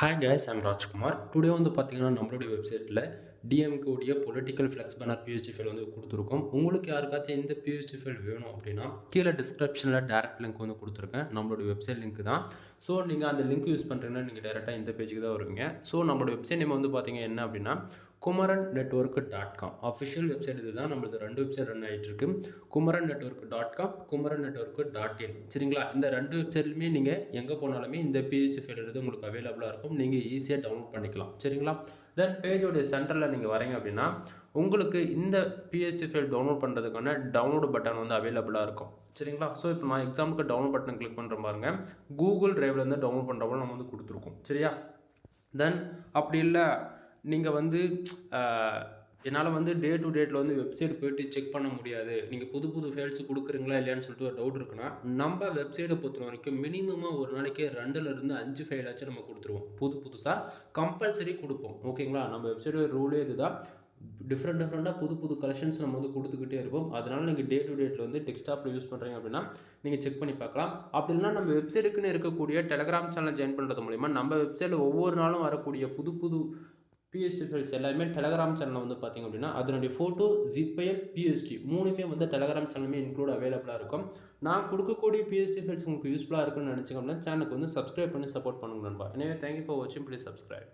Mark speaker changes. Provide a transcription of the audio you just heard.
Speaker 1: Hi guys, I'm Rajkumar. Today வந்து பார்த்தீங்கன்னா நம்மளுடைய வெப்சைட்டில் டிஎம்கே உடைய political flex banner PSD file வந்து கொடுத்துருக்கோம். உங்களுக்கு யாருக்காச்சும் இந்த பிஎஸ்டி ஃபைல் வேணும் அப்படின்னா கீழே டிஸ்கிரிப்ஷனில் டேரக்ட் லிங்க் வந்து கொடுத்துருக்கேன். நம்மளுடைய வெப்சைட் லிங்க் தான். ஸோ நீங்கள் அந்த லிங்க் யூஸ் பண்ணுறீங்கன்னா நீங்கள் டேரெக்டாக இந்த பேஜுக்கு தான் வருவீங்க. ஸோ நம்மளோட வெப்சைட் நேம் வந்து பார்த்தீங்க என்ன அப்படின்னா kumarannetwork.com அஃபிஷியல் வெப்சைட் இது தான். நம்மளுக்கு 2 வெப்சைட் ரன் ஆகிட்டு இருக்கு. kumarannetwork.com, kumarannetwork.in. சரிங்களா? இந்த 2 வெப்சைட்லையுமே நீங்கள் எங்கே போனாலுமே இந்த பிஹெச்டி ஃபைல் உங்களுக்கு அவைலபிளாக இருக்கும். நீங்கள் ஈஸியாக டவுன்லோட் பண்ணிக்கலாம். சரிங்களா? தென் பேஜோடைய சென்டரில் நீங்கள் வரீங்க அப்படின்னா உங்களுக்கு இந்த பிஹெச்டி ஃபைல் டவுன்லோட் பண்ணுறதுக்கான டவுன்லோடு பட்டன் வந்து அவைலபிளாக இருக்கும். சரிங்களா? ஸோ இப்போ நான் எக்ஸாம்பிளுக்கு டவுன்லோட் பட்டன் கிளிக் பண்ணுற பாருங்க, கூகுள் டிரைவ்லேருந்து டவுன்லோட் பண்ணுறப்போ நம்ம வந்து கொடுத்துருக்கோம். சரியா? தென் அப்படி இல்லை நீங்கள் வந்து என்னால் வந்து டே டு டேட்டில் வந்து வெப்சைட் போய்ட்டு செக் பண்ண முடியாது, நீங்கள் புது புது ஃபைல்ஸ் கொடுக்குறீங்களா இல்லையான்னு சொல்லிட்டு ஒரு டவுட் இருக்குன்னா, நம்ம வெப்சைட்டை பொறுத்த வரைக்கும் மினிமமாக ஒரு நாளைக்கு 2லேருந்து 5 ஃபைலாச்சும் நம்ம கொடுத்துருவோம். புதுசாக கம்பல்சரி கொடுப்போம். ஓகேங்களா? நம்ம வெப்சைட்டோட ரூலே இதுதான். டிஃப்ரெண்ட்டாக புது கலெக்ஷன்ஸ் நம்ம வந்து கொடுத்துக்கிட்டே இருப்போம். அதனால் நீங்கள் டே டு டேட்டில் வந்து டெஸ்க்டாப்பில் யூஸ் பண்ணுறீங்க அப்படின்னா நீங்கள் செக் பண்ணி பார்க்கலாம். அப்படி இல்லைனா நம்ம வெப்சைட்டுக்குன்னு இருக்கக்கூடிய டெலகிராம் சேனல் ஜாயின் பண்ணுறது மூலிமா நம்ம வெப்சைட்டில் ஒவ்வொரு நாளும் வரக்கூடிய புது பிஎஸ்டி ஃபைல்ஸ் எல்லாமே டெலகிராம் சேனலில் வந்து பார்த்திங்க அப்படின்னா அதனுடைய ஃபோட்டோ, ஜிப் ஃபைல், பிஎஸ்டி 3மே வந்து டெலகிராம் சேனலுமே இன்க்ளூட் அவைலபிளாக இருக்கும். நான் கொடுக்கக்கூடிய பிஎஸ்டி ஃபைல்ஸ் உங்களுக்கு யூஸ்ஃபுல்லாக இருக்குன்னு நினச்சிங்க அப்படின்னா சேனலுக்கு வந்து சப்ஸ்கிரைப் பண்ணி சப்போர்ட் பண்ணுங்க நண்பா. எனவே தேங்க்யூ ஃபார் வாட்சிங். Please subscribe.